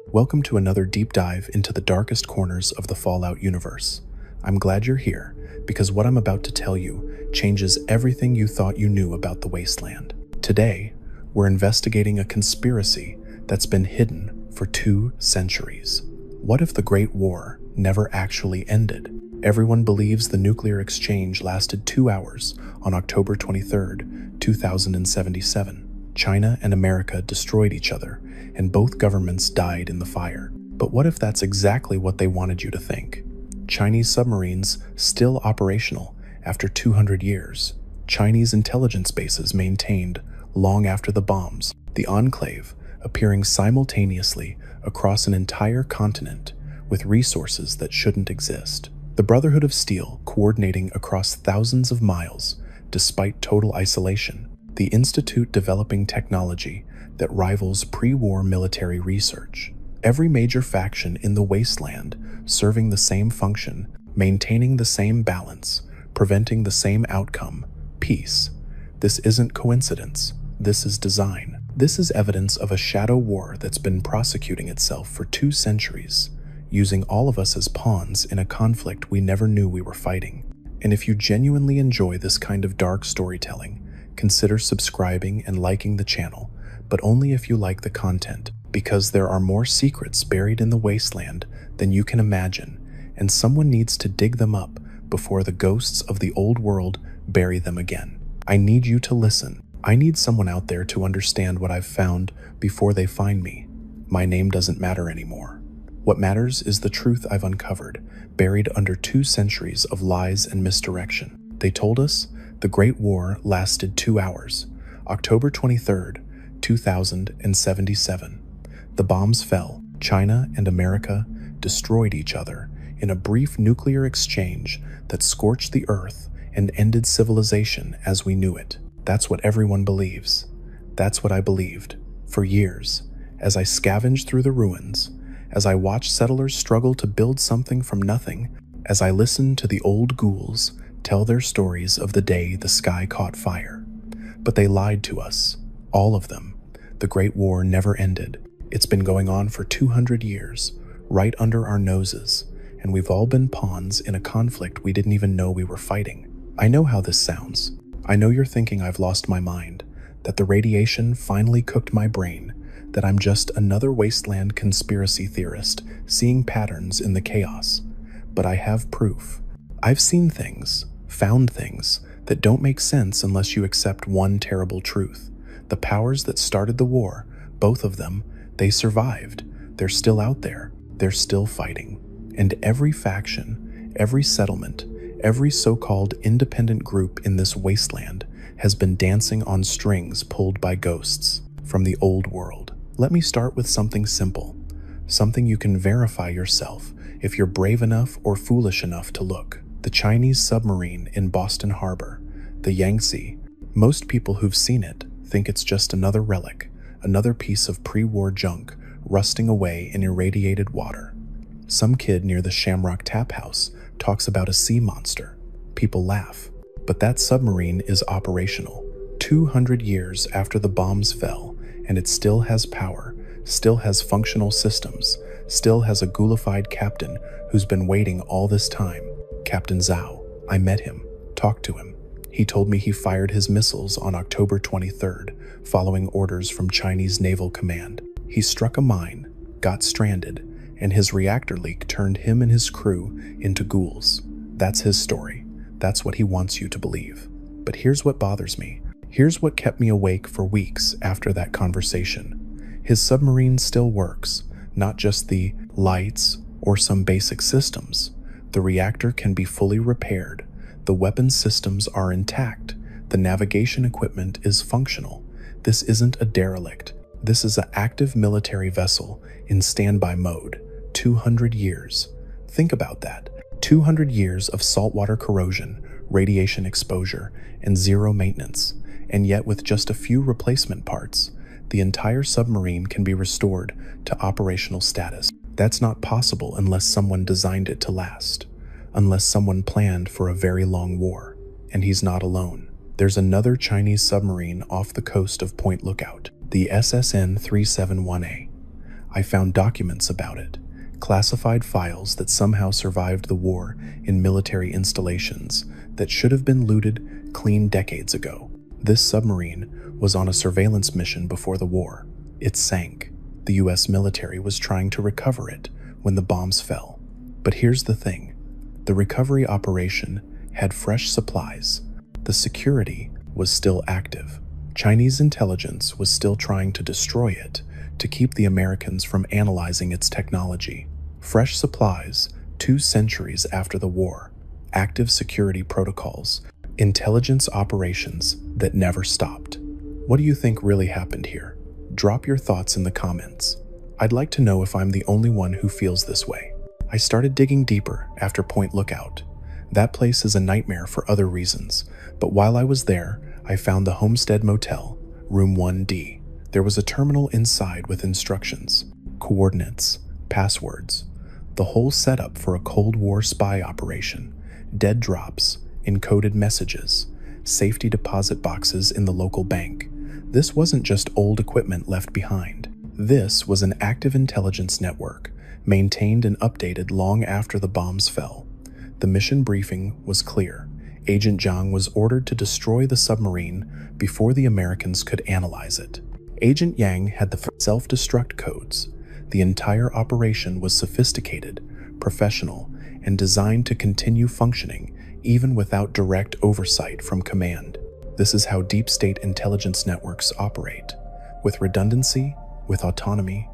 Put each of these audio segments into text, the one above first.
Welcome to another deep dive into the darkest corners of the Fallout universe. I'm glad you're here, because what I'm about to tell you changes everything you thought you knew about the Wasteland. Today, we're investigating a conspiracy that's been hidden for 2 centuries. What if the Great War never actually ended? Everyone believes the nuclear exchange lasted 2 hours on October 23rd, 2077. China and America destroyed each other, and both governments died in the fire. But what if that's exactly what they wanted you to think? Chinese submarines still operational after 200 years. Chinese intelligence bases maintained long after the bombs. The Enclave appearing simultaneously across an entire continent with resources that shouldn't exist. The Brotherhood of Steel coordinating across thousands of miles despite total isolation. The Institute developing technology that rivals pre-war military research. Every major faction in the Wasteland serving the same function, maintaining the same balance, preventing the same outcome, peace. This isn't coincidence. This is design. This is evidence of a shadow war that's been prosecuting itself for 2 centuries, using all of us as pawns in a conflict we never knew we were fighting. And if you genuinely enjoy this kind of dark storytelling, consider subscribing and liking the channel, but only if you like the content, because there are more secrets buried in the Wasteland than you can imagine, and someone needs to dig them up before the ghosts of the old world bury them again. I need you to listen. I need someone out there to understand what I've found before they find me. My name doesn't matter anymore. What matters is the truth I've uncovered, buried under 2 centuries of lies and misdirection. They told us the Great War lasted 2 hours, October 23rd, 2077. The bombs fell. China and America destroyed each other in a brief nuclear exchange that scorched the earth and ended civilization as we knew it. That's what everyone believes. That's what I believed for years, as I scavenged through the ruins, as I watched settlers struggle to build something from nothing, as I listened to the old ghouls tell their stories of the day the sky caught fire. But they lied to us, all of them. The Great War never ended. It's been going on for 200 years, right under our noses, and we've all been pawns in a conflict we didn't even know we were fighting. I know how this sounds. I know you're thinking I've lost my mind, that the radiation finally cooked my brain, that I'm just another Wasteland conspiracy theorist seeing patterns in the chaos. But I have proof. I've seen things, found things, that don't make sense unless you accept one terrible truth. The powers that started the war, both of them, they survived. They're still out there. They're still fighting. And every faction, every settlement, every so-called independent group in this Wasteland has been dancing on strings pulled by ghosts from the old world. Let me start with something simple, something you can verify yourself if you're brave enough or foolish enough to look. The Chinese submarine in Boston Harbor, the Yangtze. Most people who've seen it think it's just another relic, another piece of pre-war junk rusting away in irradiated water. Some kid near the Shamrock Tap House talks about a sea monster. People laugh, but that submarine is operational. 200 years after the bombs fell, and it still has power, still has functional systems, still has a ghoulified captain who's been waiting all this time. Captain Zhao. I met him, talked to him. He told me he fired his missiles on October 23rd, following orders from Chinese Naval Command. He struck a mine, got stranded, and his reactor leak turned him and his crew into ghouls. That's his story. That's what he wants you to believe. But here's what bothers me. Here's what kept me awake for weeks after that conversation. His submarine still works, not just the lights or some basic systems. The reactor can be fully repaired. The weapons systems are intact. The navigation equipment is functional. This isn't a derelict. This is an active military vessel in standby mode. 200 years. Think about that. 200 years of saltwater corrosion, radiation exposure, and zero maintenance. And yet with just a few replacement parts, the entire submarine can be restored to operational status. That's not possible unless someone designed it to last, unless someone planned for a very long war. And he's not alone. There's another Chinese submarine off the coast of Point Lookout. the SSN-371A. I found documents about it, classified files that somehow survived the war in military installations that should have been looted clean decades ago. This submarine was on a surveillance mission before the war. It sank. The US military was trying to recover it when the bombs fell. But here's the thing. The recovery operation had fresh supplies. The security was still active. Chinese intelligence was still trying to destroy it to keep the Americans from analyzing its technology. Fresh supplies 2 centuries after the war, active security protocols, intelligence operations that never stopped. What do you think really happened here? Drop your thoughts in the comments. I'd like to know if I'm the only one who feels this way. I started digging deeper after Point Lookout. That place is a nightmare for other reasons, but while I was there, I found the Homestead Motel, Room 1D. There was a terminal inside with instructions, coordinates, passwords, the whole setup for a Cold War spy operation, dead drops, encoded messages, safety deposit boxes in the local bank. This wasn't just old equipment left behind. This was an active intelligence network, maintained and updated long after the bombs fell. The mission briefing was clear. Agent Zhang was ordered to destroy the submarine before the Americans could analyze it. Agent Yang had the self-destruct codes. The entire operation was sophisticated, professional, and designed to continue functioning even without direct oversight from command. This is how deep state intelligence networks operate, with redundancy, with autonomy,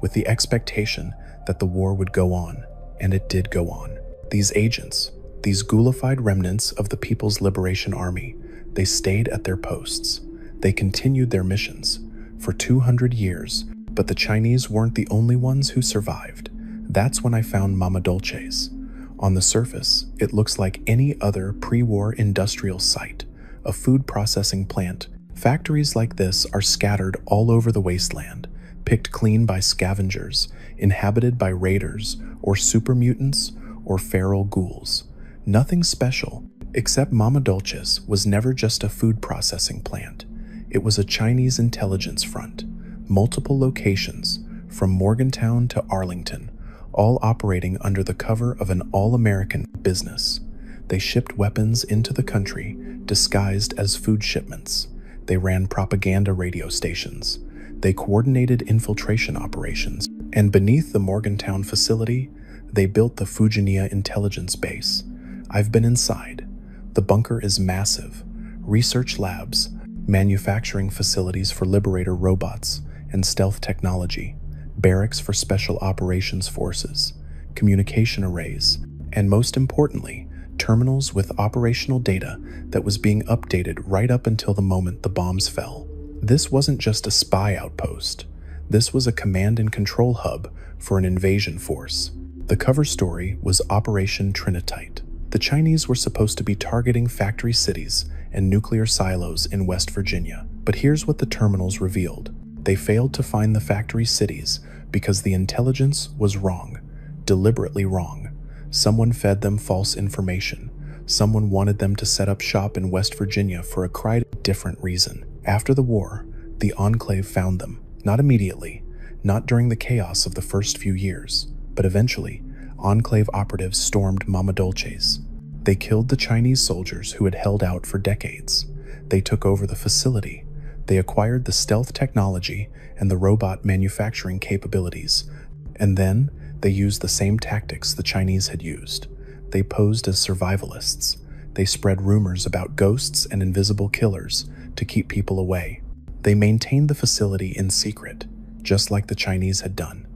with the expectation that the war would go on, and it did go on. These agents, these ghoulified remnants of the People's Liberation Army, they stayed at their posts. They continued their missions for 200 years, but the Chinese weren't the only ones who survived. That's when I found Mama Dolce's. On the surface, it looks like any other pre-war industrial site, a food processing plant. Factories like this are scattered all over the wasteland, picked clean by scavengers, inhabited by raiders or super mutants or feral ghouls. Nothing special, except Mama Dolce's was never just a food processing plant. It was a Chinese intelligence front, multiple locations, from Morgantown to Arlington, all operating under the cover of an all-American business. They shipped weapons into the country, disguised as food shipments. They ran propaganda radio stations. They coordinated infiltration operations. And beneath the Morgantown facility, they built the Fujinia intelligence base. I've been inside. The bunker is massive. Research labs, manufacturing facilities for Liberator robots and stealth technology, barracks for special operations forces, communication arrays, and most importantly, terminals with operational data that was being updated right up until the moment the bombs fell. This wasn't just a spy outpost. This was a command and control hub for an invasion force. The cover story was Operation Trinitite. The Chinese were supposed to be targeting factory cities and nuclear silos in West Virginia. But here's what the terminals revealed. They failed to find the factory cities because the intelligence was wrong, deliberately wrong. Someone fed them false information. Someone wanted them to set up shop in West Virginia for a quite different reason. After the war, the Enclave found them. Not immediately, not during the chaos of the first few years, but eventually, Enclave operatives stormed Mama Dolce's. They killed the Chinese soldiers who had held out for decades. They took over the facility. They acquired the stealth technology and the robot manufacturing capabilities. And then, they used the same tactics the Chinese had used. They posed as survivalists. They spread rumors about ghosts and invisible killers to keep people away. They maintained the facility in secret, just like the Chinese had done.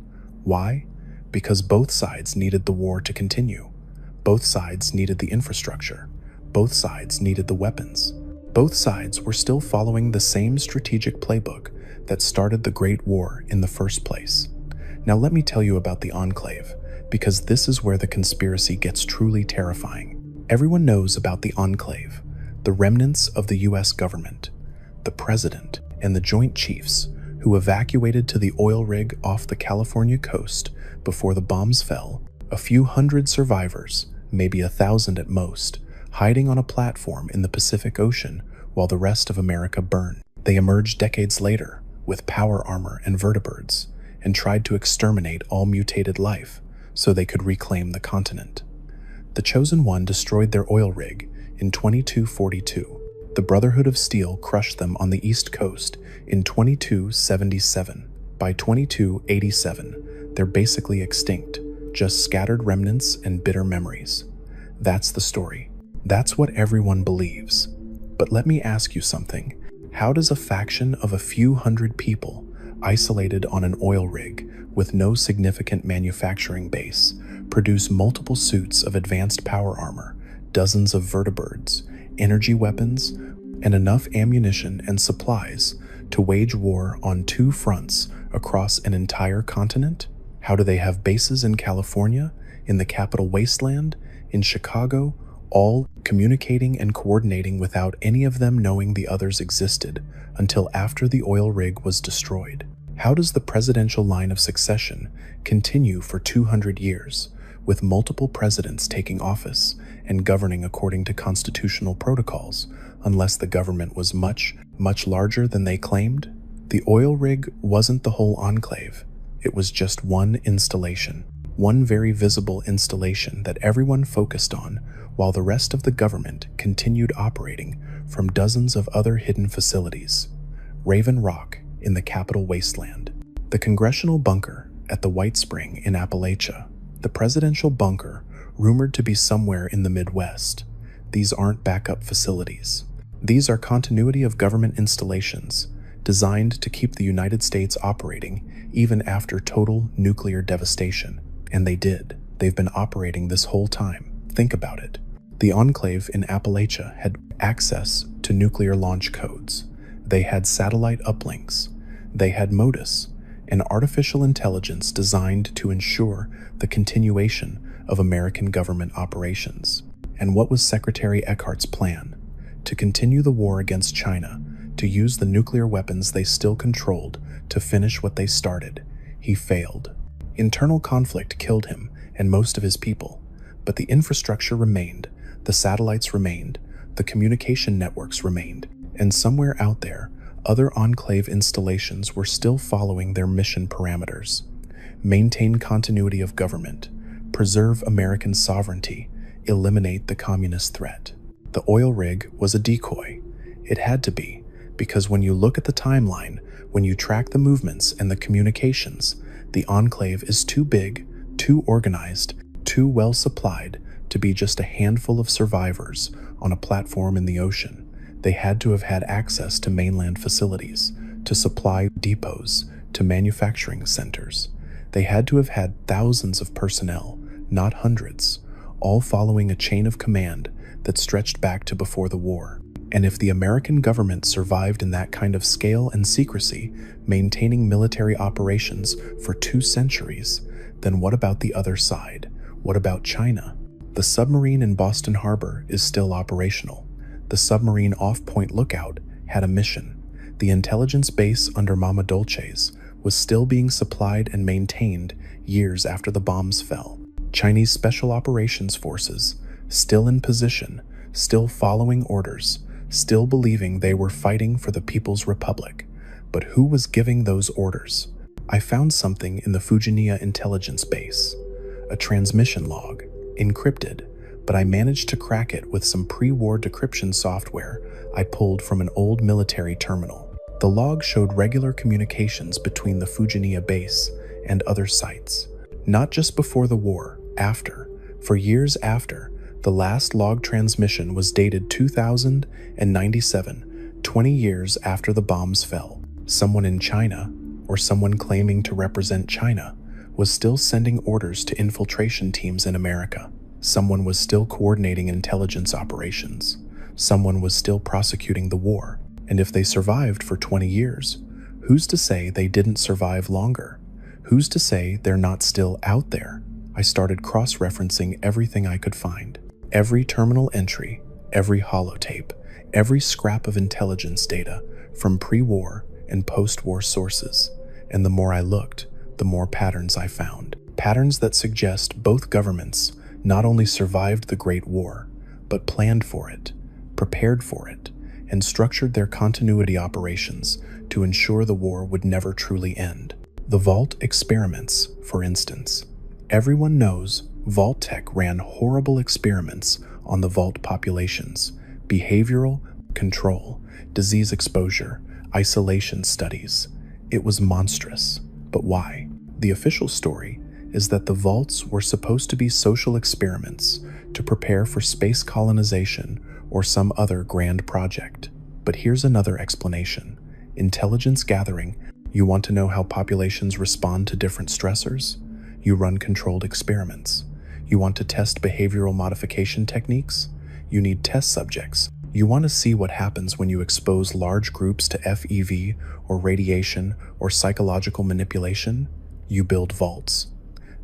Why? Because both sides needed the war to continue. Both sides needed the infrastructure. Both sides needed the weapons. Both sides were still following the same strategic playbook that started the Great War in the first place. Now let me tell you about the Enclave, because this is where the conspiracy gets truly terrifying. Everyone knows about the Enclave, the remnants of the US government, the president, and the Joint Chiefs who evacuated to the oil rig off the California coast before the bombs fell. A few hundred survivors, maybe 1,000 at most, hiding on a platform in the Pacific Ocean while the rest of America burned. They emerged decades later, with power armor and vertibirds, and tried to exterminate all mutated life so they could reclaim the continent. The Chosen One destroyed their oil rig in 2242. The Brotherhood of Steel crushed them on the East Coast in 2277. By 2287, they're basically extinct, just scattered remnants and bitter memories. That's the story. That's what everyone believes. But let me ask you something. How does a faction of a few hundred people, isolated on an oil rig with no significant manufacturing base, produce multiple suits of advanced power armor, dozens of vertibirds, energy weapons, and enough ammunition and supplies to wage war on two fronts across an entire continent? How do they have bases in California, in the capital Wasteland, in Chicago, all communicating and coordinating without any of them knowing the others existed until after the oil rig was destroyed? How does the presidential line of succession continue for 200 years, with multiple presidents taking office and governing according to constitutional protocols, unless the government was much, much larger than they claimed? The oil rig wasn't the whole enclave. It was just one installation, one very visible installation that everyone focused on, while the rest of the government continued operating from dozens of other hidden facilities. Raven Rock in the capital Wasteland, the congressional bunker at the White Spring in Appalachia, the presidential bunker rumored to be somewhere in the Midwest. These aren't backup facilities. These are continuity of government installations designed to keep the United States operating even after total nuclear devastation. And they did. They've been operating this whole time. Think about it. The Enclave in Appalachia had access to nuclear launch codes. They had satellite uplinks. They had MODIS, an artificial intelligence designed to ensure the continuation of American government operations. And what was Secretary Eckhart's plan? To continue the war against China, to use the nuclear weapons they still controlled to finish what they started. He failed. Internal conflict killed him and most of his people, but the infrastructure remained, the satellites remained, the communication networks remained, and somewhere out there, other Enclave installations were still following their mission parameters. Maintain continuity of government, preserve American sovereignty, eliminate the communist threat. The oil rig was a decoy. It had to be, because when you look at the timeline, when you track the movements and the communications, the Enclave is too big, too organized, too well supplied to be just a handful of survivors on a platform in the ocean. They had to have had access to mainland facilities, to supply depots, to manufacturing centers. They had to have had thousands of personnel, not hundreds, all following a chain of command that stretched back to before the war. And if the American government survived in that kind of scale and secrecy, maintaining military operations for 2 centuries, then what about the other side? What about China? The submarine in Boston Harbor is still operational. The submarine off-point lookout had a mission. The intelligence base under Mama Dolce's was still being supplied and maintained years after the bombs fell. Chinese Special Operations Forces, still in position, still following orders, still believing they were fighting for the People's Republic. But who was giving those orders? I found something in the Fujinia intelligence base. A transmission log, encrypted, but I managed to crack it with some pre-war decryption software I pulled from an old military terminal. The log showed regular communications between the Fujinia base and other sites. Not just before the war, after. For years after, the last log transmission was dated 2097, 20 years after the bombs fell. Someone in China, or someone claiming to represent China, was still sending orders to infiltration teams in America. Someone was still coordinating intelligence operations. Someone was still prosecuting the war. And if they survived for 20 years, who's to say they didn't survive longer? Who's to say they're not still out there? I started cross-referencing everything I could find. Every terminal entry, every holotape, every scrap of intelligence data from pre-war and post-war sources. And the more I looked, the more patterns I found. Patterns that suggest both governments not only survived the Great War, but planned for it, prepared for it, and structured their continuity operations to ensure the war would never truly end. The Vault experiments, for instance. Everyone knows Vault-Tec ran horrible experiments on the Vault populations: behavioral control, disease exposure, isolation studies. It was monstrous. But why? The official story is that the Vaults were supposed to be social experiments to prepare for space colonization or some other grand project. But here's another explanation. Intelligence gathering. You want to know how populations respond to different stressors? You run controlled experiments. You want to test behavioral modification techniques? You need test subjects. You want to see what happens when you expose large groups to FEV or radiation or psychological manipulation? You build vaults.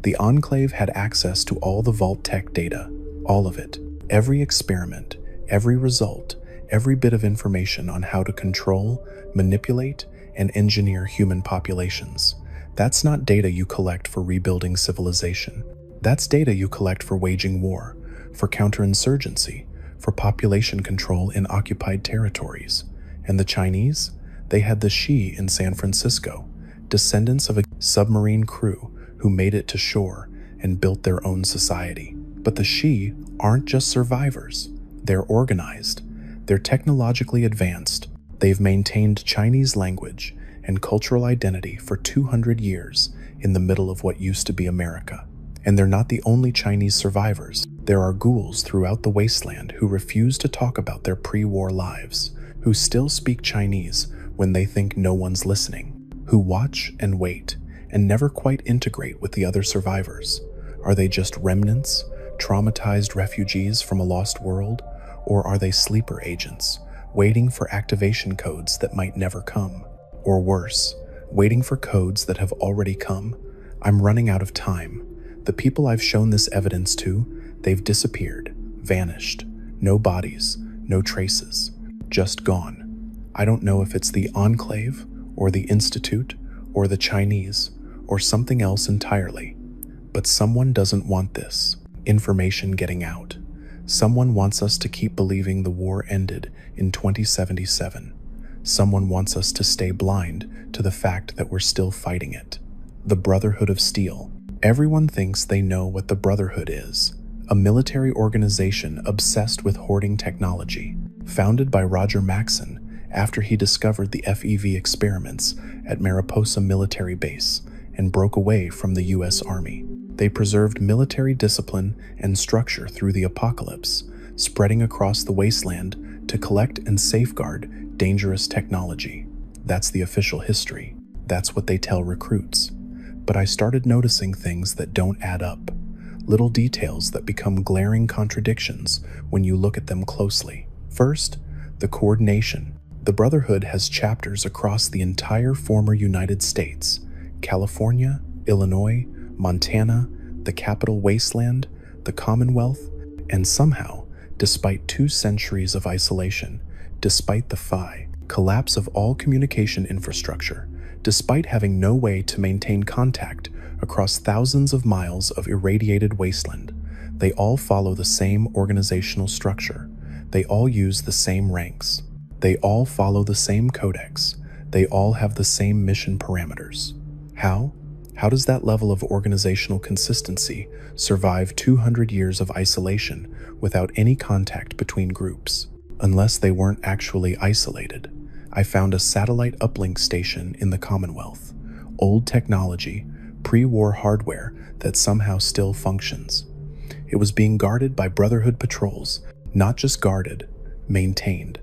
The Enclave had access to all the Vault-Tec data, all of it, every experiment, every result, every bit of information on how to control, manipulate, and engineer human populations. That's not data you collect for rebuilding civilization. That's data you collect for waging war, for counterinsurgency, for population control in occupied territories. And the Chinese? They had the Shi in San Francisco, descendants of a submarine crew who made it to shore and built their own society. But the Shi aren't just survivors. They're organized. They're technologically advanced. They've maintained Chinese language and cultural identity for 200 years in the middle of what used to be America. And they're not the only Chinese survivors. There are ghouls throughout the Wasteland who refuse to talk about their pre-war lives, who still speak Chinese when they think no one's listening, who watch and wait and never quite integrate with the other survivors. Are they just remnants, traumatized refugees from a lost world? Or are they sleeper agents, waiting for activation codes that might never come? Or worse, waiting for codes that have already come? I'm running out of time. The people I've shown this evidence to, they've disappeared, vanished. No bodies, no traces, just gone. I don't know if it's the Enclave, or the Institute, or the Chinese, or something else entirely. But someone doesn't want this information getting out. Someone wants us to keep believing the war ended in 2077. Someone wants us to stay blind to the fact that we're still fighting it. The Brotherhood of Steel. Everyone thinks they know what the Brotherhood is. A military organization obsessed with hoarding technology, founded by Roger Maxson after he discovered the FEV experiments at Mariposa Military Base and broke away from the US Army. They preserved military discipline and structure through the apocalypse, spreading across the wasteland to collect and safeguard dangerous technology. That's the official history. That's what they tell recruits. But I started noticing things that don't add up. Little details that become glaring contradictions when you look at them closely. First, the coordination. The Brotherhood has chapters across the entire former United States: California, Illinois, Montana, the capital Wasteland, the Commonwealth, and somehow, despite 2 centuries of isolation, despite the collapse of all communication infrastructure, despite having no way to maintain contact across thousands of miles of irradiated wasteland, they all follow the same organizational structure. They all use the same ranks. They all follow the same codex. They all have the same mission parameters. How? How does that level of organizational consistency survive 200 years of isolation without any contact between groups? Unless they weren't actually isolated. I found a satellite uplink station in the Commonwealth. Old technology, pre-war hardware that somehow still functions. It was being guarded by Brotherhood patrols, not just guarded, maintained.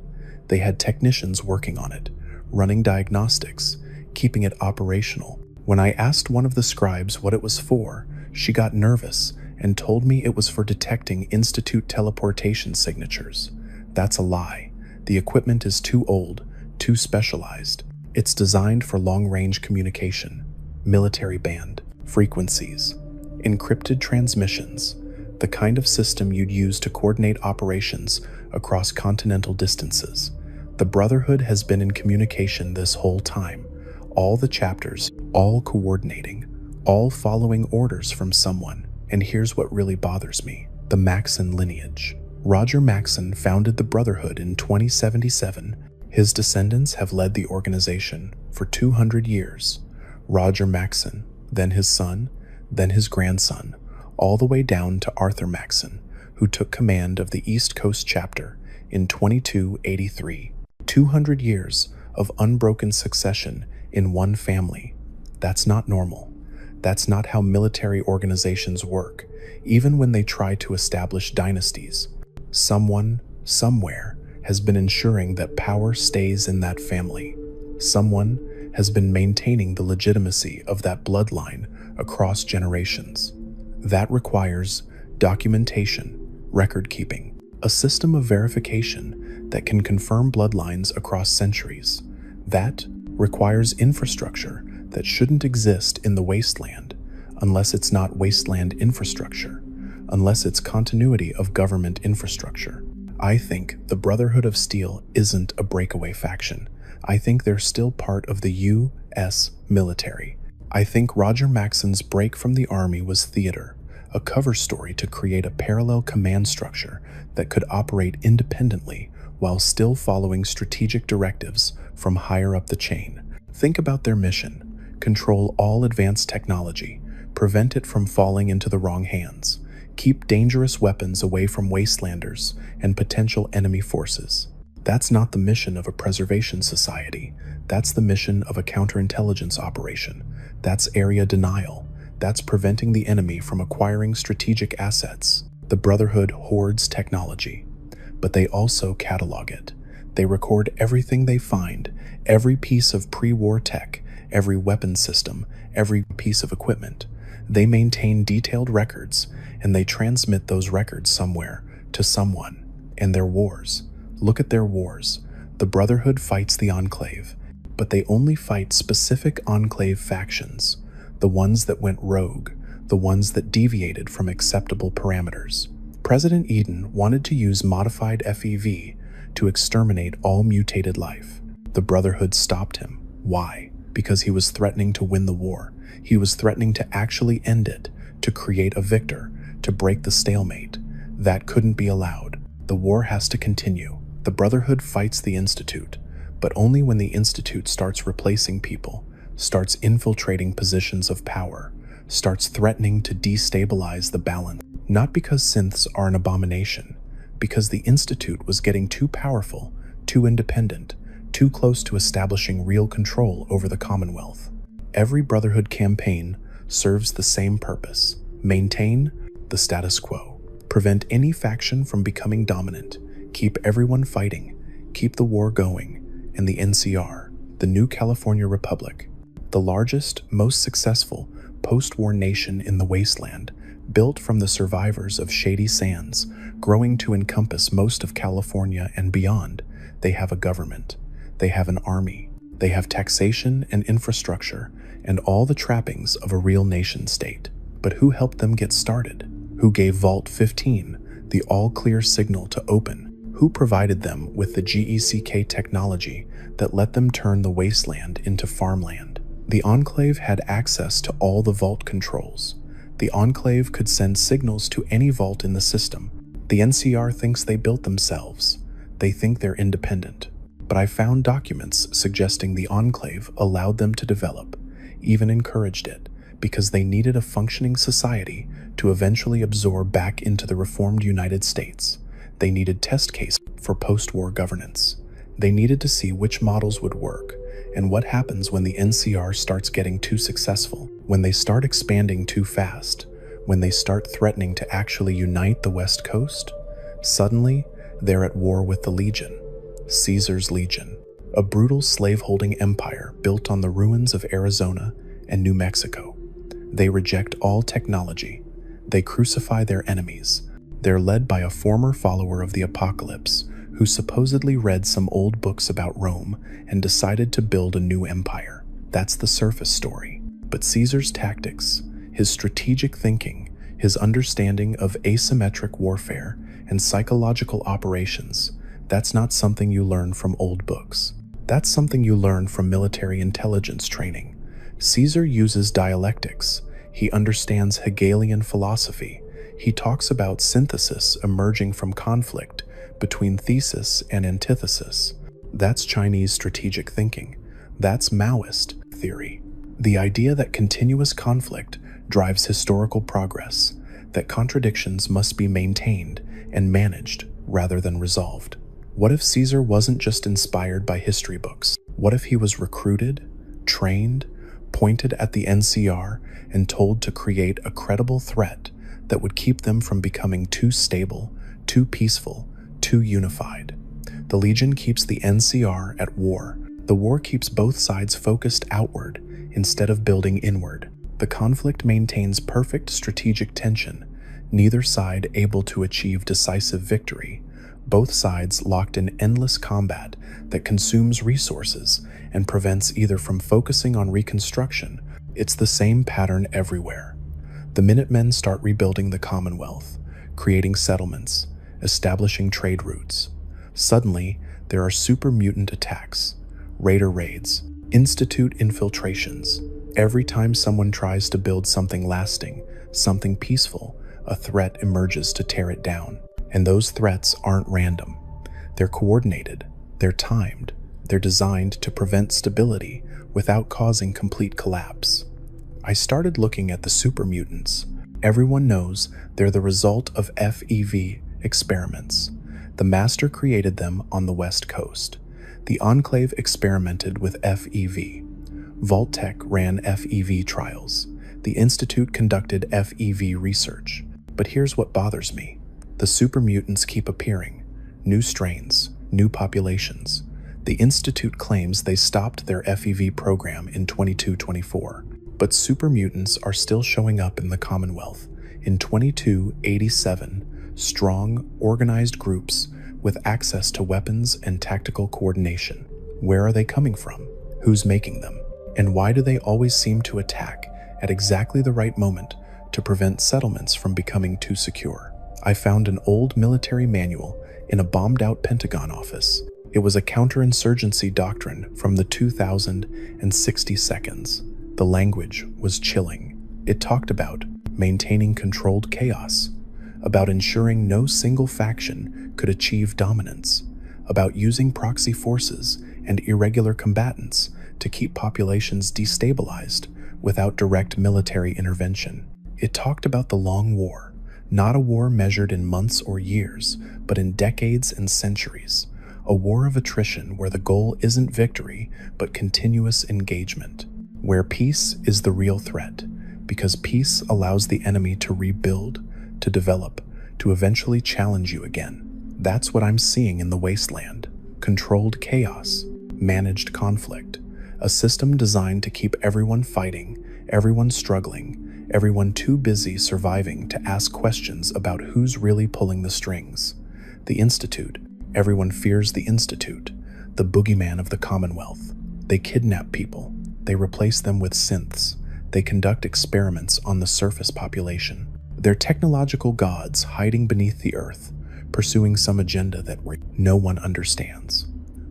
They had technicians working on it, running diagnostics, keeping it operational. When I asked one of the scribes what it was for, she got nervous and told me it was for detecting Institute teleportation signatures. That's a lie. The equipment is too old, too specialized. It's designed for long-range communication, military band, frequencies, encrypted transmissions, the kind of system you'd use to coordinate operations across continental distances. The Brotherhood has been in communication this whole time. All the chapters, all coordinating, all following orders from someone. And here's what really bothers me: the Maxson lineage. Roger Maxson founded the Brotherhood in 2077. His descendants have led the organization for 200 years. Roger Maxson, then his son, then his grandson, all the way down to Arthur Maxson, who took command of the East Coast chapter in 2283. 200 years of unbroken succession in one family. That's not normal. That's not how military organizations work, even when they try to establish dynasties. Someone, somewhere, has been ensuring that power stays in that family. Someone has been maintaining the legitimacy of that bloodline across generations. That requires documentation, record-keeping, a system of verification that can confirm bloodlines across centuries. That requires infrastructure that shouldn't exist in the Wasteland unless it's not Wasteland infrastructure, unless it's continuity of government infrastructure. I think the Brotherhood of Steel isn't a breakaway faction. I think they're still part of the U.S. military. I think Roger Maxson's break from the army was theater, a cover story to create a parallel command structure that could operate independently while still following strategic directives from higher up the chain. Think about their mission: control all advanced technology, prevent it from falling into the wrong hands, keep dangerous weapons away from Wastelanders and potential enemy forces. That's not the mission of a preservation society. That's the mission of a counterintelligence operation. That's area denial. That's preventing the enemy from acquiring strategic assets. The Brotherhood hoards technology, but they also catalog it. They record everything they find, every piece of pre-war tech, every weapon system, every piece of equipment. They maintain detailed records, and they transmit those records somewhere, to someone. And their wars. Look at their wars. The Brotherhood fights the Enclave, but they only fight specific Enclave factions, the ones that went rogue, the ones that deviated from acceptable parameters. President Eden wanted to use modified FEV to exterminate all mutated life. The Brotherhood stopped him. Why? Because he was threatening to win the war. He was threatening to actually end it, to create a victor, to break the stalemate. That couldn't be allowed. The war has to continue. The Brotherhood fights the Institute, but only when the Institute starts replacing people, starts infiltrating positions of power, starts threatening to destabilize the balance. Not because synths are an abomination, because the Institute was getting too powerful, too independent, too close to establishing real control over the Commonwealth. Every Brotherhood campaign serves the same purpose: maintain the status quo, prevent any faction from becoming dominant, keep everyone fighting, keep the war going. And the NCR, the New California Republic, the largest, most successful post-war nation in the Wasteland, built from the survivors of Shady Sands, growing to encompass most of California and beyond. They have a government, they have an army, they have taxation and infrastructure, and all the trappings of a real nation-state. But who helped them get started? Who gave Vault 15 the all-clear signal to open? Who provided them with the GECK technology that let them turn the Wasteland into farmland? The Enclave had access to all the vault controls. The Enclave could send signals to any vault in the system. The NCR thinks they built themselves. They think they're independent. But I found documents suggesting the Enclave allowed them to develop, even encouraged it, because they needed a functioning society to eventually absorb back into the reformed United States. They needed test cases for post-war governance. They needed to see which models would work, and what happens when the NCR starts getting too successful, when they start expanding too fast, when they start threatening to actually unite the West Coast. Suddenly, they're at war with the Legion, Caesar's Legion, a brutal slave-holding empire built on the ruins of Arizona and New Mexico. They reject all technology. They crucify their enemies. They're led by a former follower of the apocalypse who supposedly read some old books about Rome and decided to build a new empire. That's the surface story. But Caesar's tactics, his strategic thinking, his understanding of asymmetric warfare and psychological operations, that's not something you learn from old books. That's something you learn from military intelligence training. Caesar uses dialectics. He understands Hegelian philosophy. He talks about synthesis emerging from conflict between thesis and antithesis. That's Chinese strategic thinking. That's Maoist theory. The idea that continuous conflict drives historical progress, that contradictions must be maintained and managed rather than resolved. What if Caesar wasn't just inspired by history books? What if he was recruited, trained, pointed at the NCR, and told to create a credible threat that would keep them from becoming too stable, too peaceful, too unified? The Legion keeps the NCR at war. The war keeps both sides focused outward instead of building inward. The conflict maintains perfect strategic tension, neither side able to achieve decisive victory, both sides locked in endless combat that consumes resources and prevents either from focusing on reconstruction. It's the same pattern everywhere. The Minutemen start rebuilding the Commonwealth, creating settlements, establishing trade routes. Suddenly, there are super mutant attacks, raider raids, institute infiltrations. Every time someone tries to build something lasting, something peaceful, a threat emerges to tear it down. And those threats aren't random. They're coordinated, they're timed, they're designed to prevent stability without causing complete collapse. I started looking at the super mutants. Everyone knows they're the result of FEV experiments. The Master created them on the West Coast. The Enclave experimented with FEV. Vault-Tec ran FEV trials. The Institute conducted FEV research. But here's what bothers me. The super mutants keep appearing. New strains, new populations. The Institute claims they stopped their FEV program in 2224. But super mutants are still showing up in the Commonwealth in 2287, strong, organized groups with access to weapons and tactical coordination. Where are they coming from? Who's making them? And why do they always seem to attack at exactly the right moment to prevent settlements from becoming too secure? I found an old military manual in a bombed-out Pentagon office. It was a counterinsurgency doctrine from the 2060 seconds. The language was chilling. It talked about maintaining controlled chaos, about ensuring no single faction could achieve dominance, about using proxy forces and irregular combatants to keep populations destabilized without direct military intervention. It talked about the long war, not a war measured in months or years, but in decades and centuries. A war of attrition where the goal isn't victory, but continuous engagement. Where peace is the real threat, because peace allows the enemy to rebuild, to develop, to eventually challenge you again. That's what I'm seeing in the Wasteland. Controlled chaos, managed conflict, a system designed to keep everyone fighting, everyone struggling, everyone too busy surviving to ask questions about who's really pulling the strings. The Institute. Everyone fears the Institute, the boogeyman of the Commonwealth. They kidnap people. They replace them with synths. They conduct experiments on the surface population. They're technological gods hiding beneath the earth, pursuing some agenda that no one understands.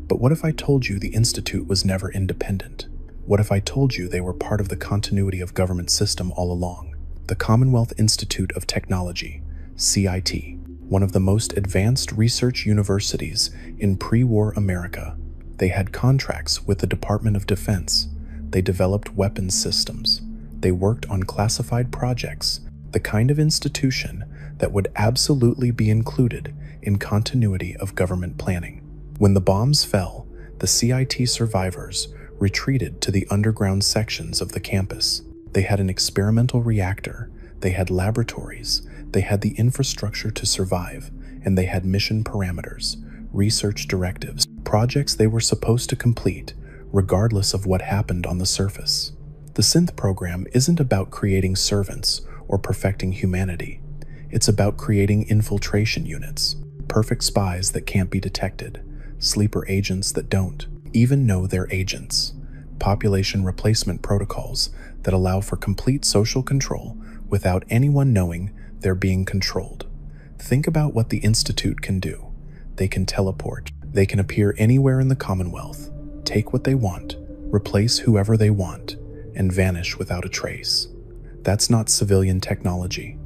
But what if I told you the Institute was never independent? What if I told you they were part of the continuity of government system all along? The Commonwealth Institute of Technology, CIT, one of the most advanced research universities in pre-war America. They had contracts with the Department of Defense. They developed weapons systems. They worked on classified projects, the kind of institution that would absolutely be included in continuity of government planning. When the bombs fell, the CIT survivors retreated to the underground sections of the campus. They had an experimental reactor, they had laboratories, they had the infrastructure to survive, and they had mission parameters, research directives, projects they were supposed to complete, regardless of what happened on the surface. The synth program isn't about creating servants or perfecting humanity. It's about creating infiltration units, perfect spies that can't be detected, sleeper agents that don't even know they're agents, population replacement protocols that allow for complete social control without anyone knowing they're being controlled. Think about what the Institute can do. They can teleport. They can appear anywhere in the Commonwealth, take what they want, replace whoever they want, and vanish without a trace. That's not civilian technology.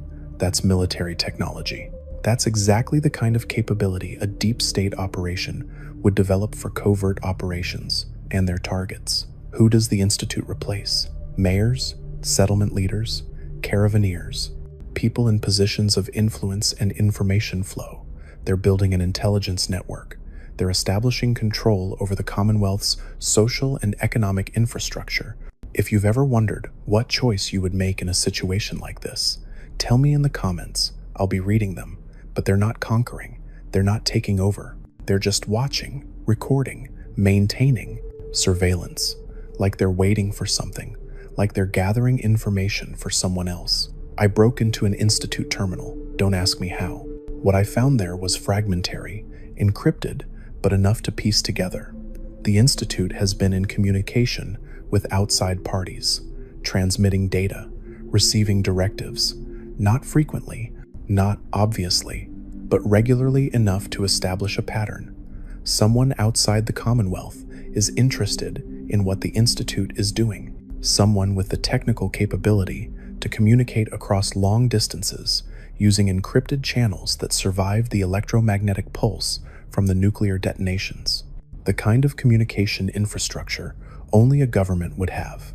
That's military technology. That's exactly the kind of capability a deep state operation would develop for covert operations and their targets. Who does the Institute replace? Mayors, settlement leaders, caravaneers, people in positions of influence and information flow. They're building an intelligence network. They're establishing control over the Commonwealth's social and economic infrastructure. If you've ever wondered what choice you would make in a situation like this, tell me in the comments. I'll be reading them. But they're not conquering. They're not taking over. They're just watching, recording, maintaining surveillance, like they're waiting for something, like they're gathering information for someone else. I broke into an Institute terminal. Don't ask me how. What I found there was fragmentary, encrypted, but enough to piece together. The Institute has been in communication with outside parties, transmitting data, receiving directives, not frequently, not obviously, but regularly enough to establish a pattern. Someone outside the Commonwealth is interested in what the Institute is doing. Someone with the technical capability to communicate across long distances using encrypted channels that survive the electromagnetic pulse from the nuclear detonations. The kind of communication infrastructure only a government would have.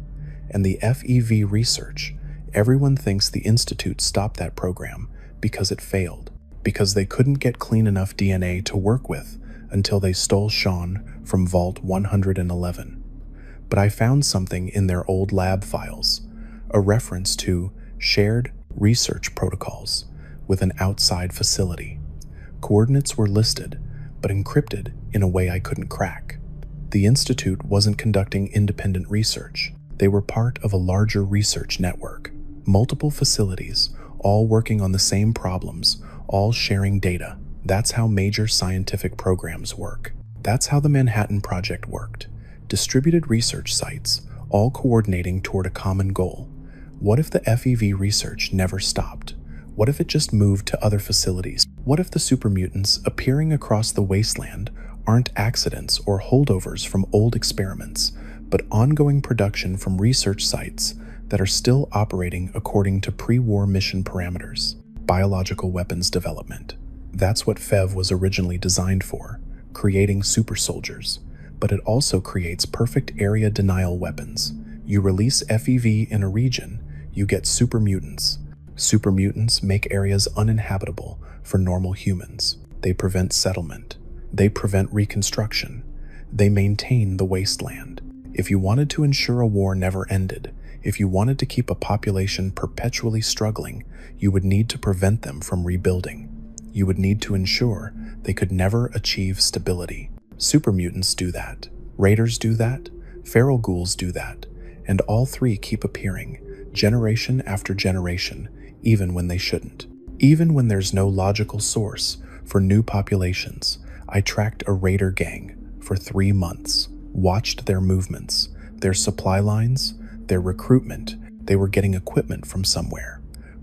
And the FEV research, everyone thinks the Institute stopped that program because it failed, because they couldn't get clean enough DNA to work with until they stole Sean from Vault 111. But I found something in their old lab files, a reference to shared research protocols with an outside facility. Coordinates were listed, but encrypted in a way I couldn't crack. The Institute wasn't conducting independent research. They were part of a larger research network. Multiple facilities, all working on the same problems, all sharing data. That's how major scientific programs work. That's how the Manhattan Project worked. Distributed research sites, all coordinating toward a common goal. What if the FEV research never stopped? What if it just moved to other facilities? What if the super mutants appearing across the wasteland aren't accidents or holdovers from old experiments, but ongoing production from research sites that are still operating according to pre-war mission parameters? Biological weapons development. That's what FEV was originally designed for, creating super soldiers. But it also creates perfect area denial weapons. You release FEV in a region, you get super mutants. Super mutants make areas uninhabitable for normal humans. They prevent settlement. They prevent reconstruction. They maintain the wasteland. If you wanted to ensure a war never ended, if you wanted to keep a population perpetually struggling, you would need to prevent them from rebuilding. You would need to ensure they could never achieve stability. Super mutants do that. Raiders do that. Feral ghouls do that. And all three keep appearing, generation after generation, even when they shouldn't. Even when there's no logical source for new populations. I tracked a raider gang for 3 months, watched their movements, their supply lines, their recruitment. They were getting equipment from somewhere.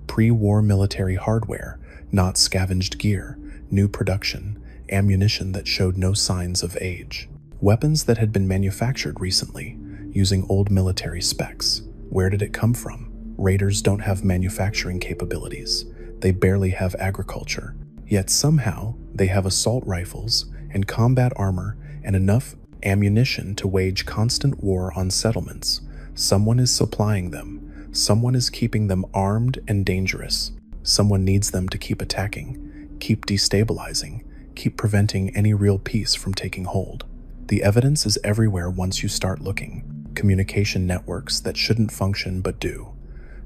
Pre-war military hardware, not scavenged gear, new production, ammunition that showed no signs of age. Weapons that had been manufactured recently, using old military specs. Where did it come from? Raiders don't have manufacturing capabilities. They barely have agriculture. Yet somehow, they have assault rifles and combat armor and enough ammunition to wage constant war on settlements. Someone is supplying them. Someone is keeping them armed and dangerous. Someone needs them to keep attacking, keep destabilizing, keep preventing any real peace from taking hold. The evidence is everywhere once you start looking. Communication networks that shouldn't function but do.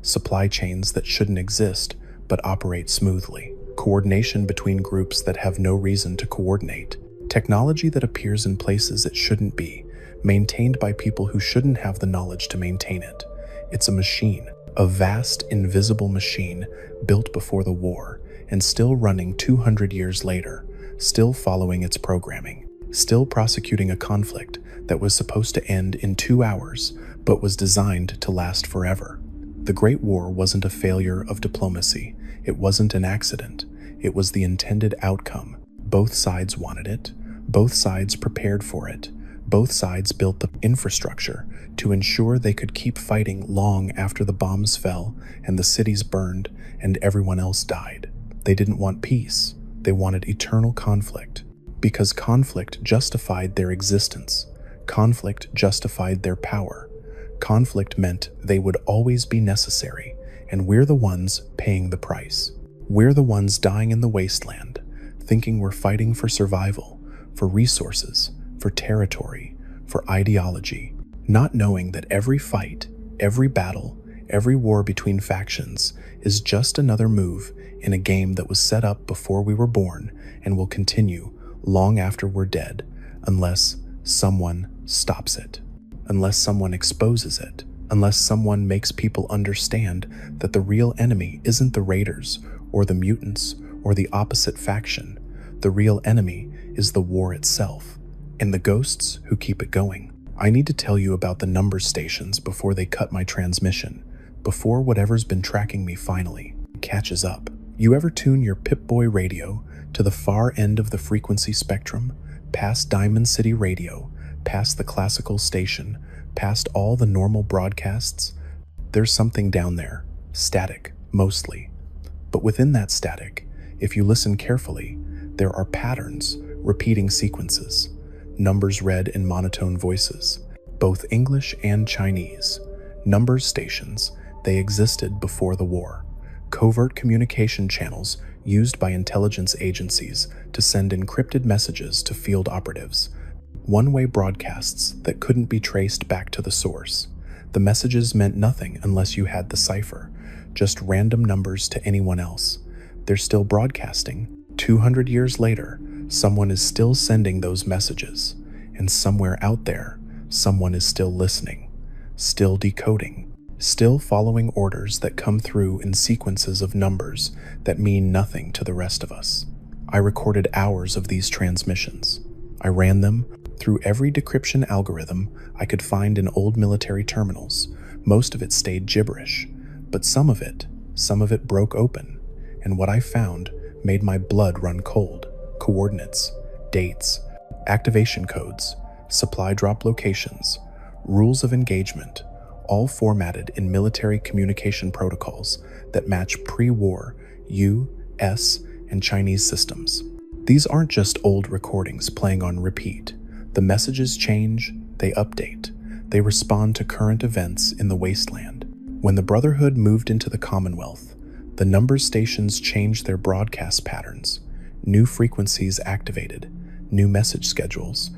Supply chains that shouldn't exist but operate smoothly. Coordination between groups that have no reason to coordinate. Technology that appears in places it shouldn't be, maintained by people who shouldn't have the knowledge to maintain it. It's a machine, a vast, invisible machine built before the war and still running 200 years later, still following its programming, still prosecuting a conflict that was supposed to end in 2 hours but was designed to last forever. The Great War wasn't a failure of diplomacy. It wasn't an accident. It was the intended outcome. Both sides wanted it. Both sides prepared for it. Both sides built the infrastructure to ensure they could keep fighting long after the bombs fell and the cities burned and everyone else died. They didn't want peace. They wanted eternal conflict. Because conflict justified their existence. Conflict justified their power. Conflict meant they would always be necessary, and we're the ones paying the price. We're the ones dying in the wasteland, thinking we're fighting for survival, for resources, for territory, for ideology, not knowing that every fight, every battle, every war between factions is just another move in a game that was set up before we were born and will continue long after we're dead, unless someone stops it, unless someone exposes it, unless someone makes people understand that the real enemy isn't the raiders or the mutants or the opposite faction. The real enemy is the war itself, and the ghosts who keep it going. I need to tell you about the number stations before they cut my transmission, before whatever's been tracking me finally catches up. You ever tune your Pip-Boy radio to the far end of the frequency spectrum, past Diamond City Radio, past the classical station, past all the normal broadcasts? There's something down there, static, mostly. But within that static, if you listen carefully, there are patterns, repeating sequences, numbers read in monotone voices, both English and Chinese. Numbers stations, they existed before the war. Covert communication channels used by intelligence agencies to send encrypted messages to field operatives. One-way broadcasts that couldn't be traced back to the source. The messages meant nothing unless you had the cipher, just random numbers to anyone else. They're still broadcasting. 200 years later, someone is still sending those messages, and somewhere out there, someone is still listening, still decoding, still following orders that come through in sequences of numbers that mean nothing to the rest of us. I recorded hours of these transmissions. I ran them through every decryption algorithm I could find in old military terminals. Most of it stayed gibberish, but some of it broke open, and what I found made my blood run cold. Coordinates, dates, activation codes, supply drop locations, rules of engagement, all formatted in military communication protocols that match pre-war U.S. and Chinese systems. These aren't just old recordings playing on repeat. The messages change, they update, they respond to current events in the Wasteland. When the Brotherhood moved into the Commonwealth, the number stations changed their broadcast patterns. New frequencies activated, new message schedules.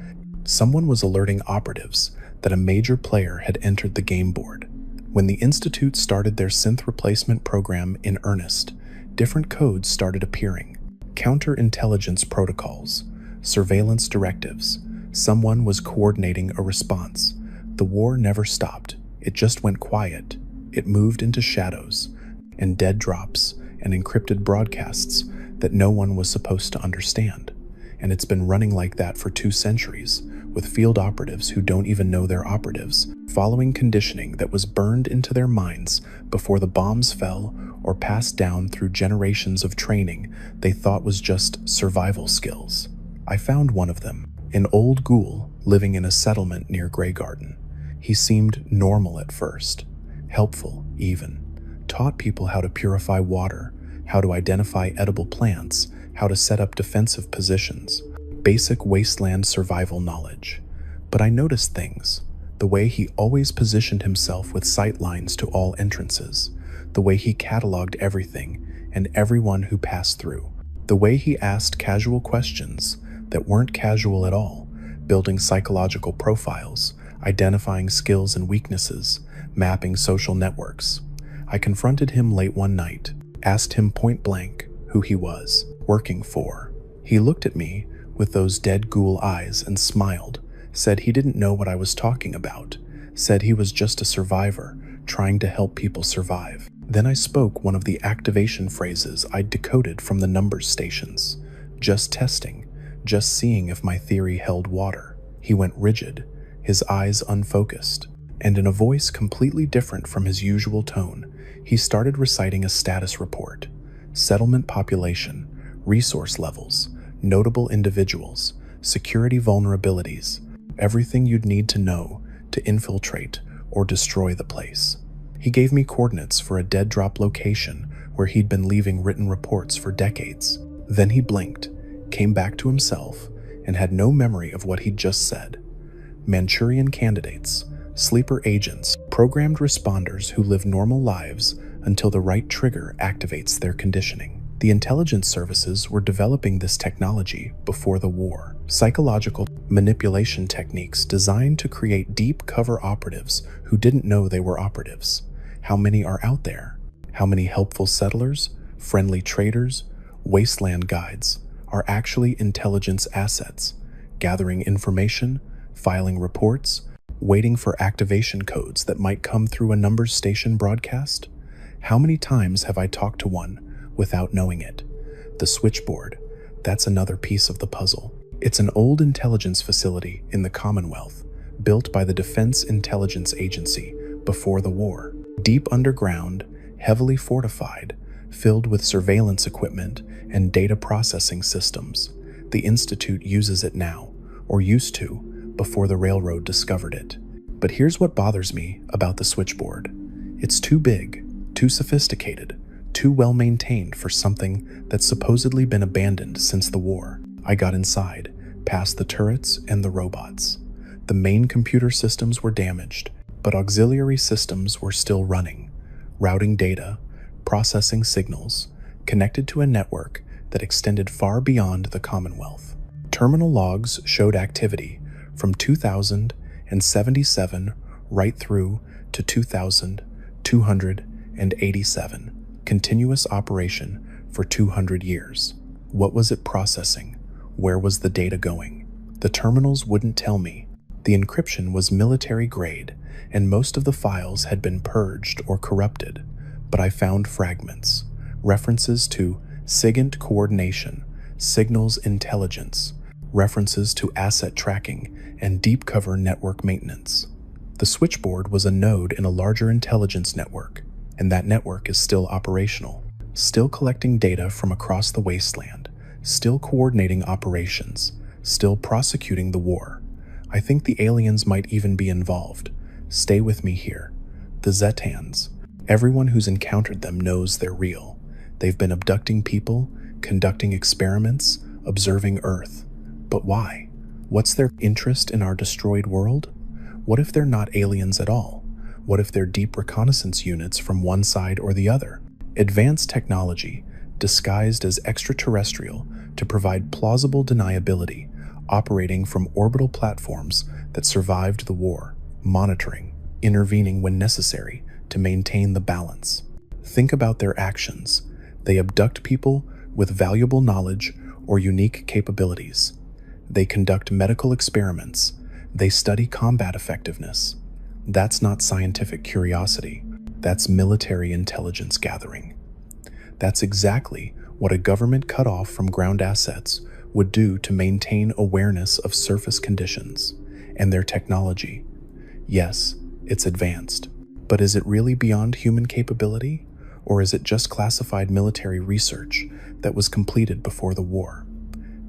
Someone was alerting operatives that a major player had entered the game board. When the Institute started their synth replacement program in earnest, different codes started appearing. Counterintelligence protocols, surveillance directives. Someone was coordinating a response. The war never stopped. It just went quiet. It moved into shadows, and dead drops, and encrypted broadcasts that no one was supposed to understand. And it's been running like that for 2 centuries, with field operatives who don't even know they're operatives, following conditioning that was burned into their minds before the bombs fell or passed down through generations of training they thought was just survival skills. I found one of them, an old ghoul living in a settlement near Grey Garden. He seemed normal at first, helpful even, taught people how to purify water, how to identify edible plants, how to set up defensive positions, basic wasteland survival knowledge. But I noticed things. The way he always positioned himself with sight lines to all entrances, the way he cataloged everything and everyone who passed through, the way he asked casual questions that weren't casual at all, building psychological profiles, identifying skills and weaknesses, mapping social networks. I confronted him late one night, asked him point blank who he was, working for. He looked at me with those dead ghoul eyes and smiled, said he didn't know what I was talking about, said he was just a survivor trying to help people survive. Then I spoke one of the activation phrases I'd decoded from the numbers stations. Just testing, just seeing if my theory held water. He went rigid, his eyes unfocused, and in a voice completely different from his usual tone, he started reciting a status report. Settlement population, resource levels, notable individuals, security vulnerabilities. everything you'd need to know to infiltrate or destroy the place. He gave me coordinates for a dead drop location where he'd been leaving written reports for decades. Then he blinked, came back to himself, and had no memory of what he'd just said. Manchurian candidates, sleeper agents, programmed responders who live normal lives until the right trigger activates their conditioning. The intelligence services were developing this technology before the war. Psychological manipulation techniques designed to create deep cover operatives who didn't know they were operatives. How many are out there? How many helpful settlers, friendly traders, wasteland guides are actually intelligence assets, gathering information, filing reports, waiting for activation codes that might come through a numbers station broadcast? How many times have I talked to one without knowing it? The switchboard, that's another piece of the puzzle. It's an old intelligence facility in the Commonwealth, built by the Defense Intelligence Agency before the war. Deep underground, heavily fortified, filled with surveillance equipment and data processing systems. The Institute uses it now, or used to, before the railroad discovered it. But here's what bothers me about the switchboard. It's too big, too sophisticated, too well maintained for something that's supposedly been abandoned since the war. I got inside, past the turrets and the robots. The main computer systems were damaged, but auxiliary systems were still running, routing data, processing signals, connected to a network that extended far beyond the Commonwealth. Terminal logs showed activity from 2077 right through to 2287, continuous operation for 200 years. What was it processing? Where was the data going? The terminals wouldn't tell me. The encryption was military grade, and most of the files had been purged or corrupted, but I found fragments, references to SIGINT coordination, signals intelligence, references to asset tracking, and deep cover network maintenance. The switchboard was a node in a larger intelligence network, and that network is still operational, still collecting data from across the wasteland, still coordinating operations, still prosecuting the war. I think the aliens might even be involved. Stay with me here. The Zetans. Everyone who's encountered them knows they're real. They've been abducting people, conducting experiments, observing Earth. But why? What's their interest in our destroyed world? What if they're not aliens at all? What if they're deep reconnaissance units from one side or the other? Advanced technology, disguised as extraterrestrial to provide plausible deniability, operating from orbital platforms that survived the war, monitoring, intervening when necessary to maintain the balance. Think about their actions. They abduct people with valuable knowledge or unique capabilities. They conduct medical experiments. They study combat effectiveness. That's not scientific curiosity. That's military intelligence gathering. That's exactly what a government cut off from ground assets would do to maintain awareness of surface conditions and their technology. Yes, it's advanced, but is it really beyond human capability? Or is it just classified military research that was completed before the war?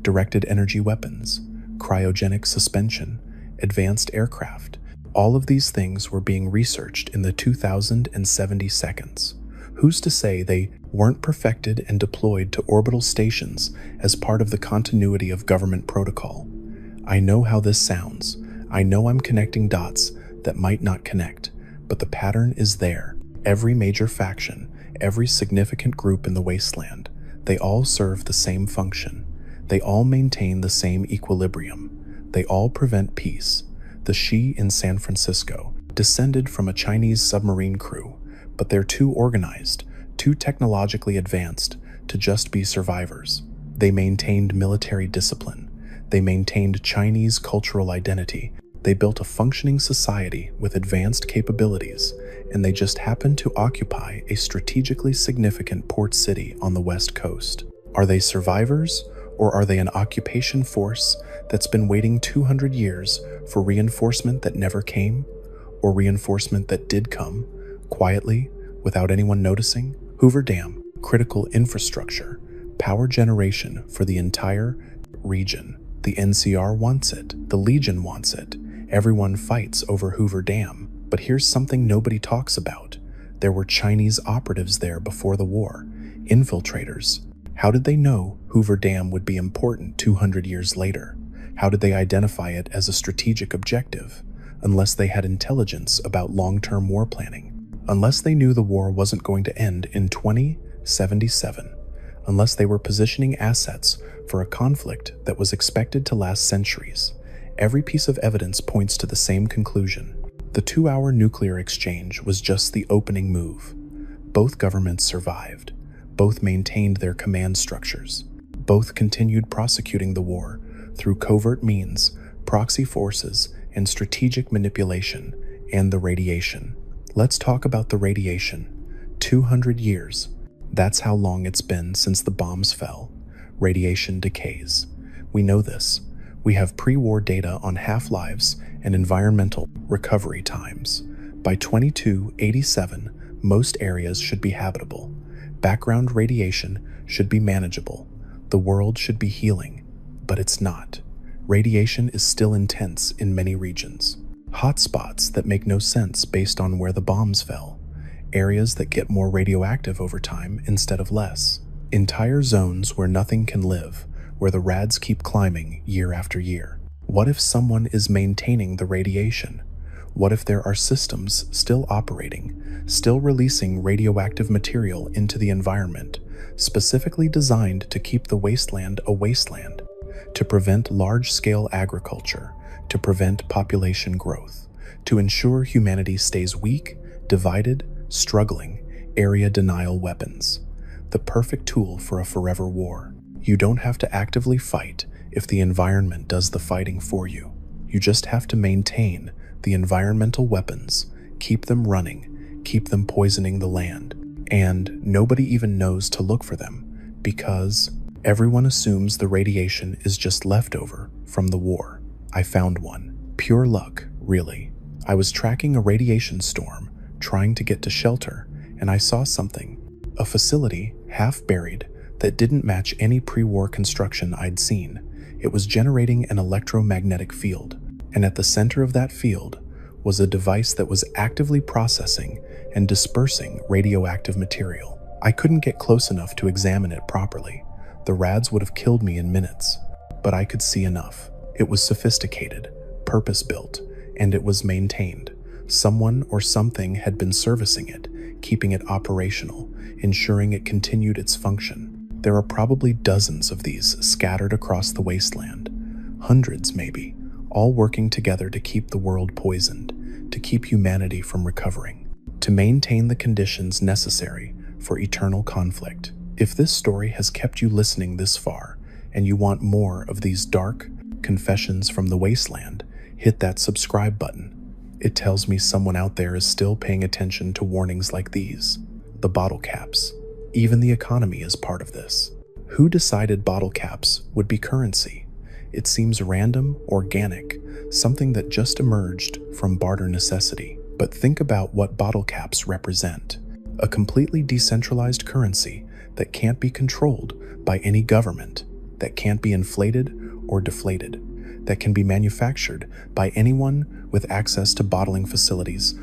Directed energy weapons, cryogenic suspension, advanced aircraft, all of these things were being researched in the 2070 seconds. Who's to say they weren't perfected and deployed to orbital stations as part of the continuity of government protocol? I know how this sounds. I know I'm connecting dots that might not connect, but the pattern is there. Every major faction, every significant group in the Wasteland, they all serve the same function. They all maintain the same equilibrium. They all prevent peace. The Shi in San Francisco descended from a Chinese submarine crew, but they're too organized, too technologically advanced to just be survivors. They maintained military discipline. They maintained Chinese cultural identity. They built a functioning society with advanced capabilities, and they just happened to occupy a strategically significant port city on the West Coast. Are they survivors, or are they an occupation force that's been waiting 200 years for reinforcement that never came, or reinforcement that did come, quietly, without anyone noticing? Hoover Dam, critical infrastructure, power generation for the entire region. The NCR wants it. The Legion wants it. Everyone fights over Hoover Dam. But here's something nobody talks about. There were Chinese operatives there before the war. Infiltrators. How did they know Hoover Dam would be important 200 years later? How did they identify it as a strategic objective? Unless they had intelligence about long-term war planning. Unless they knew the war wasn't going to end in 2077. Unless they were positioning assets for a conflict that was expected to last centuries. Every piece of evidence points to the same conclusion. The 2-hour nuclear exchange was just the opening move. Both governments survived. Both maintained their command structures. Both continued prosecuting the war through covert means, proxy forces, and strategic manipulation, and the radiation. Let's talk about the radiation. 200 years. That's how long it's been since the bombs fell. Radiation decays. We know this. We have pre-war data on half-lives and environmental recovery times. By 2287, most areas should be habitable. Background radiation should be manageable. The world should be healing. But it's not. Radiation is still intense in many regions. Hotspots that make no sense based on where the bombs fell. Areas that get more radioactive over time instead of less. Entire zones where nothing can live, where the rads keep climbing year after year. What if someone is maintaining the radiation? What if there are systems still operating, still releasing radioactive material into the environment, specifically designed to keep the wasteland a wasteland, to prevent large-scale agriculture, to prevent population growth, to ensure humanity stays weak, divided, struggling, area denial weapons. The perfect tool for a forever war. You don't have to actively fight if the environment does the fighting for you. You just have to maintain the environmental weapons, keep them running, keep them poisoning the land, and nobody even knows to look for them because everyone assumes the radiation is just leftover from the war. I found one. Pure luck, really. I was tracking a radiation storm, trying to get to shelter, and I saw something. A facility, half buried, that didn't match any pre-war construction I'd seen. It was generating an electromagnetic field, and at the center of that field was a device that was actively processing and dispersing radioactive material. I couldn't get close enough to examine it properly. The rads would have killed me in minutes, but I could see enough. It was sophisticated, purpose-built, and it was maintained. Someone or something had been servicing it, keeping it operational, ensuring it continued its function. There are probably dozens of these scattered across the wasteland. Hundreds, maybe, all working together to keep the world poisoned, to keep humanity from recovering, to maintain the conditions necessary for eternal conflict. If this story has kept you listening this far, and you want more of these dark confessions from the wasteland, hit that subscribe button. It tells me someone out there is still paying attention to warnings like these. The bottle caps. Even the economy is part of this. Who decided bottle caps would be currency? It seems random, organic, something that just emerged from barter necessity. But think about what bottle caps represent. A completely decentralized currency that can't be controlled by any government, that can't be inflated or deflated, that can be manufactured by anyone with access to bottling facilities.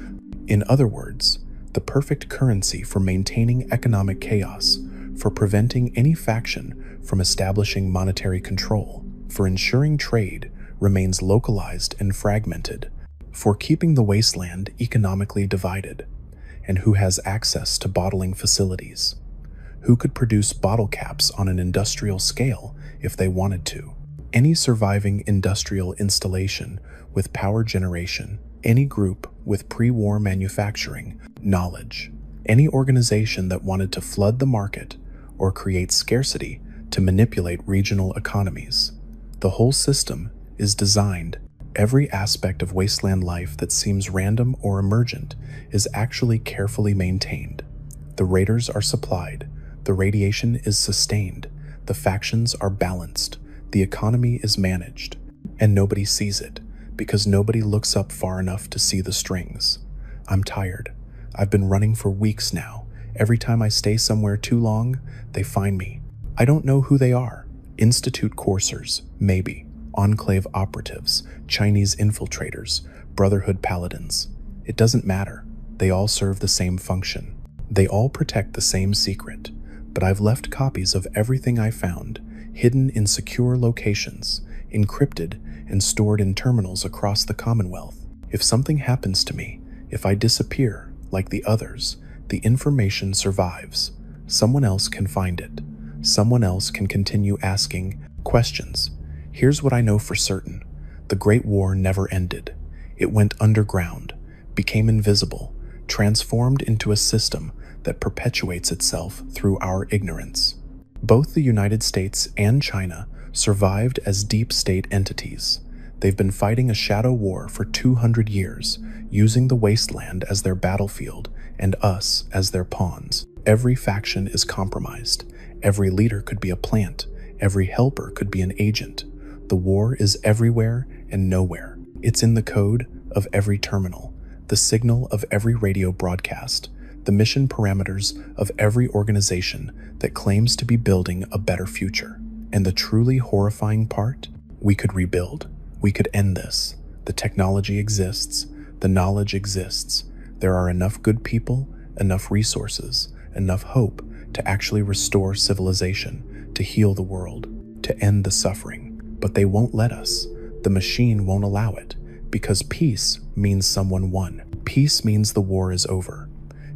In other words, the perfect currency for maintaining economic chaos, for preventing any faction from establishing monetary control, for ensuring trade remains localized and fragmented, for keeping the wasteland economically divided, and who has access to bottling facilities, who could produce bottle caps on an industrial scale if they wanted to. Any surviving industrial installation with power generation, any group with pre-war manufacturing knowledge, any organization that wanted to flood the market or create scarcity to manipulate regional economies. The whole system is designed. Every aspect of wasteland life that seems random or emergent is actually carefully maintained. The raiders are supplied, the radiation is sustained, the factions are balanced, the economy is managed, and nobody sees it because nobody looks up far enough to see the strings. I'm tired. I've been running for weeks now. Every time I stay somewhere too long, they find me. I don't know who they are. Institute coursers, maybe. Enclave operatives, Chinese infiltrators, Brotherhood paladins. It doesn't matter. They all serve the same function. They all protect the same secret. But I've left copies of everything I found, hidden in secure locations, encrypted and stored in terminals across the Commonwealth. If something happens to me, if I disappear, like the others, the information survives. Someone else can find it. Someone else can continue asking questions. Here's what I know for certain. The Great War never ended. It went underground, became invisible, transformed into a system that perpetuates itself through our ignorance. Both the United States and China survived as deep state entities. They've been fighting a shadow war for 200 years, using the Wasteland as their battlefield and us as their pawns. Every faction is compromised. Every leader could be a plant. Every helper could be an agent. The war is everywhere and nowhere. It's in the code of every terminal, the signal of every radio broadcast, the mission parameters of every organization that claims to be building a better future. And the truly horrifying part? We could rebuild. We could end this. The technology exists. The knowledge exists. There are enough good people, enough resources, enough hope to actually restore civilization, to heal the world, to end the suffering. But they won't let us. The machine won't allow it, because peace means someone won. Peace means the war is over.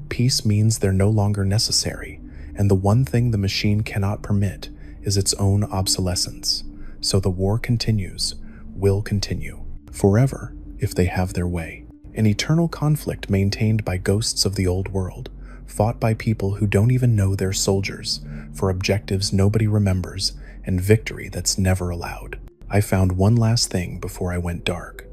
Peace means they're no longer necessary, and the one thing the machine cannot permit is its own obsolescence. So the war continues, will continue, forever if they have their way. An eternal conflict maintained by ghosts of the old world, fought by people who don't even know they're soldiers, for objectives nobody remembers, and victory that's never allowed. I found one last thing before I went dark.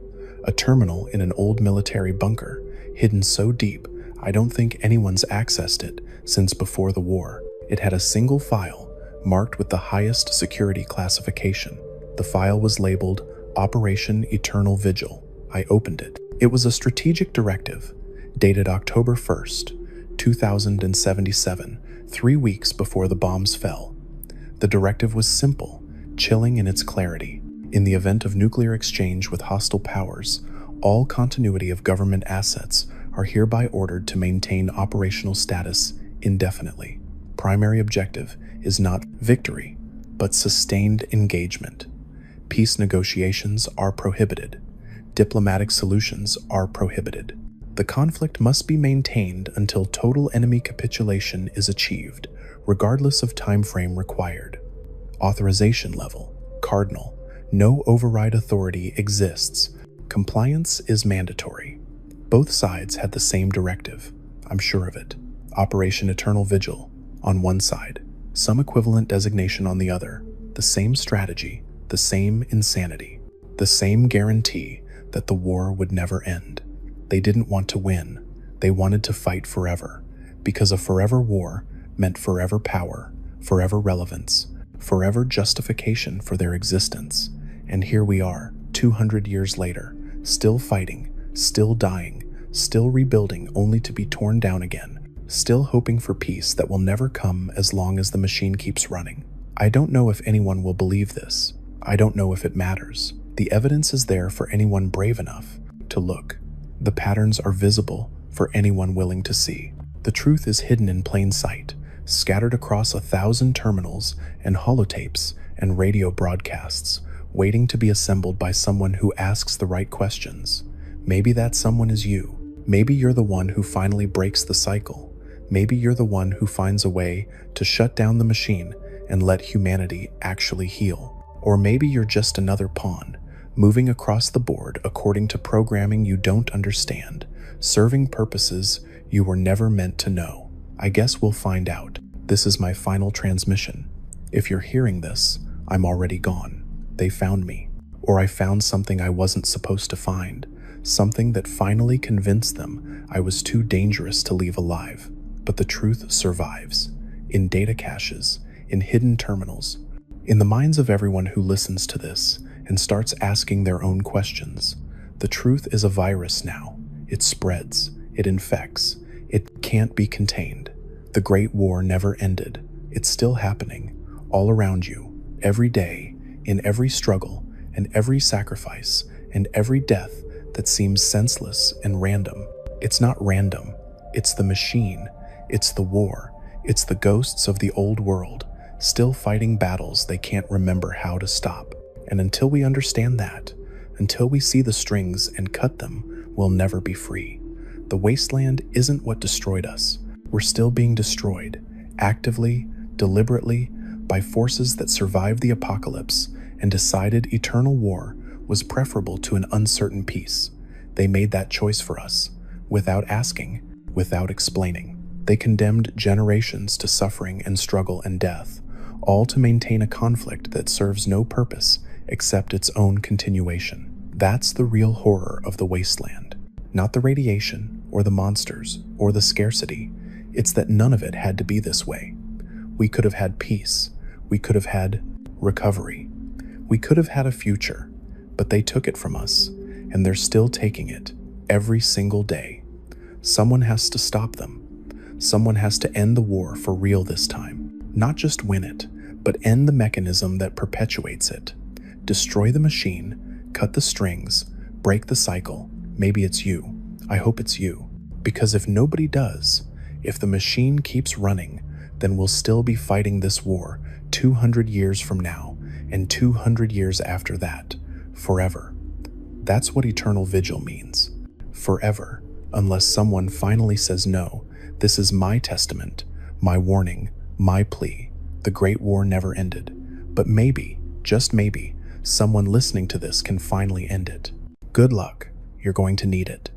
A terminal in an old military bunker, hidden so deep I don't think anyone's accessed it since before the war. It had a single file, marked with the highest security classification. The file was labeled Operation Eternal Vigil. I opened it. It was a strategic directive, dated October 1st, 2077, 3 weeks before the bombs fell. The directive was simple, chilling in its clarity. In the event of nuclear exchange with hostile powers, all continuity of government assets are hereby ordered to maintain operational status indefinitely. Primary objective is not victory, but sustained engagement. Peace negotiations are prohibited. Diplomatic solutions are prohibited. The conflict must be maintained until total enemy capitulation is achieved, regardless of time frame required. Authorization level, cardinal. No override authority exists. Compliance is mandatory. Both sides had the same directive. I'm sure of it. Operation Eternal Vigil on one side, some equivalent designation on the other. The same strategy, the same insanity, the same guarantee that the war would never end. They didn't want to win. They wanted to fight forever, because a forever war meant forever power, forever relevance, forever justification for their existence. And here we are, 200 years later, still fighting, still dying, still rebuilding only to be torn down again, still hoping for peace that will never come as long as the machine keeps running. I don't know if anyone will believe this. I don't know if it matters. The evidence is there for anyone brave enough to look. The patterns are visible for anyone willing to see. The truth is hidden in plain sight, scattered across 1,000 terminals and holotapes and radio broadcasts, waiting to be assembled by someone who asks the right questions. Maybe that someone is you. Maybe you're the one who finally breaks the cycle. Maybe you're the one who finds a way to shut down the machine and let humanity actually heal. Or maybe you're just another pawn, moving across the board according to programming you don't understand, serving purposes you were never meant to know. I guess we'll find out. This is my final transmission. If you're hearing this, I'm already gone. They found me, or I found something I wasn't supposed to find, something that finally convinced them I was too dangerous to leave alive. But the truth survives, in data caches, in hidden terminals, in the minds of everyone who listens to this and starts asking their own questions. The truth is a virus now. It spreads, it infects, it can't be contained. The Great War never ended. It's still happening, all around you, every day, in every struggle, and every sacrifice, and every death that seems senseless and random. It's not random. It's the machine. It's the war. It's the ghosts of the old world, still fighting battles they can't remember how to stop. And until we understand that, until we see the strings and cut them, we'll never be free. The Wasteland isn't what destroyed us. We're still being destroyed, actively, deliberately, by forces that survived the apocalypse and decided eternal war was preferable to an uncertain peace. They made that choice for us, without asking, without explaining. They condemned generations to suffering and struggle and death, all to maintain a conflict that serves no purpose except its own continuation. That's the real horror of the Wasteland. Not the radiation, or the monsters, or the scarcity. It's that none of it had to be this way. We could have had peace. We could have had recovery. We could have had a future, but they took it from us, and they're still taking it every single day. Someone has to stop them. Someone has to end the war for real this time. Not just win it, but end the mechanism that perpetuates it. Destroy the machine, cut the strings, break the cycle. Maybe it's you. I hope it's you. Because if nobody does, if the machine keeps running, then we'll still be fighting this war 200 years from now and 200 years after that, forever. That's what eternal vigil means. Forever, unless someone finally says no. This is my testament, my warning, my plea. The Great War never ended. But maybe, just maybe, someone listening to this can finally end it. Good luck. You're going to need it.